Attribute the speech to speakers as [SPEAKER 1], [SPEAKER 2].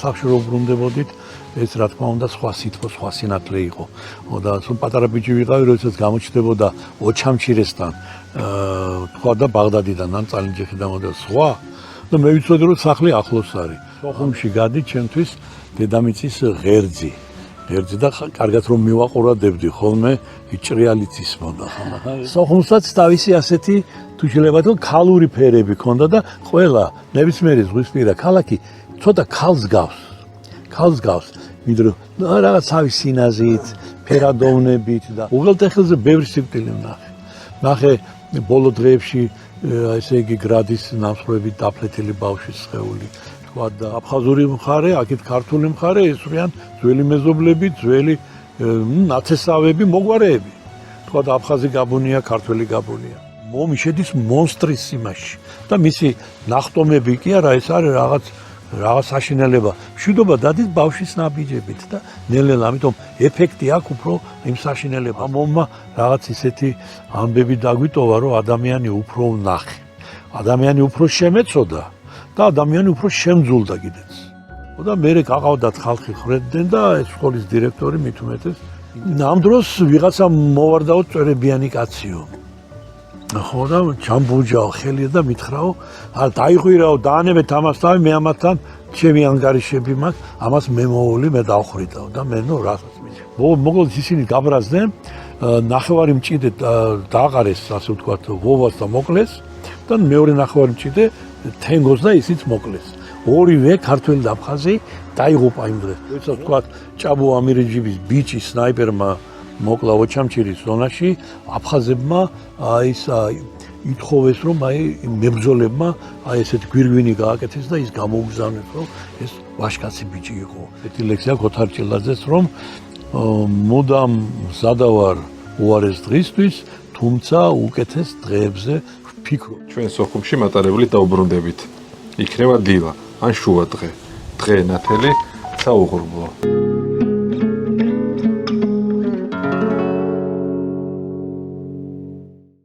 [SPEAKER 1] სახლში რო ბრუნდებოდით, ეს რა თქმა უნდა სხვა სითბო, სხვა სინათლე იყო. და სულ პატარა ბიჭი ვიყავი, როდესაც გამოჩნდებოდა ოჩამჩირესთან, თქვა და ბაღდადიდან ან წალინჯიხიდან და სხვა და მე ვიცოდი რომ სახლი ახლოს არის. სოხუმში გადი ჩემთვის დედამიწის ღერძი და კარგად რომ მივაყურადებდი ხოლმე ჭრიალიც ისმოდა. სოხუმსაც თავისი ასეთი თუ შეიძლება თქო ქალური ფერები ქონდა და ყველა ნებისმიერი ზღვისპირა ქალაქი ცოტა ქალს გავს. ვიდრე რაღაც თავის სინაზით, ფერადოვნებით და უღელტეხილზე ბევრი სიკვდილი ვნახე ბოლო დღეებში ესე იგი გრადის ნამსხვრევით დაფლეთილი ბავშვის სხეული. და აფხაზური მხარე, აქეთ ქართული მხარე ესვრიან ძველი მეზობლები, ძველი ნათესავები, მოგვარეები. თქვა და აფხაზი გაბუნია, ქართველი გაბუნია. მომი შედის მონსტრის სიმაში და მისი ნახტომები კი არა, ეს არის რაღაც საშინელება. მშვიდობა დადის ბავშვის ნაბიჯებით და ნელ-ნელა, ამიტომ ეფექტი აქვს უფრო იმ საშინელებამ. მომმა რაღაც ისეთი ამბები დაგვიტოვა, რომ ადამიანი უფრო ვნახე. ადამიანი უფრო შემეწოდა. და ადამიანი უფრო შემძულდა კიდეც. და მე გაყავდათ ხალხი ხრედდნენ და ეს სკოლის დირექტორი მით უმეტეს. ამ დროს ვიღაცა მოვარდაო წვერებიანი კაციო. ხო და ჯამბუჯაო ხელი და მითხრაო, დაიღვირაო, დაანებეთ ამას თავი, მე ამათთან ჩემი ანგარიშები მაქვს, ამას მე მოვული, მე დავხრიდაო და მე ნუ რასაც მინდა. მოკლედ ისინი გაბრაზდნენ, ნახევარი მჭიდე დააყარეს, ასე ვთქვათ, ვოვას და მოკლეს და მეორე ნახევარი მჭიდე თენგოს და ისიც მოკლეს. ორივე ქართველი და აფხაზი დაიღუპა იმ დღეს. როდესაც ვთქვათ, ჭაბო ამირეჯიბის ბიჭი სნაიპერმა მოკლა ოჩამჩირის ზონაში, აფხაზებმა ითხოვეს, რომ მებრძოლებმა ესეთი გვირგვინი გააკეთეს და ის გამოუგზავნეს, რომ ეს ვაჟკაცი ბიჭი იყო. ერთი ლექსია ქოთარ ჭილაძეს, რომ მუდამ მზადავარ უარეს დღისთვის, თუმცა უკეთეს დღეებზე ვფიქრობ.
[SPEAKER 2] ჩვენ სოხუმში მატარებლით დაუბრუნდებით. იქნება დილა ან შუა დღე. დღე ნათელი, საუღრუბლო.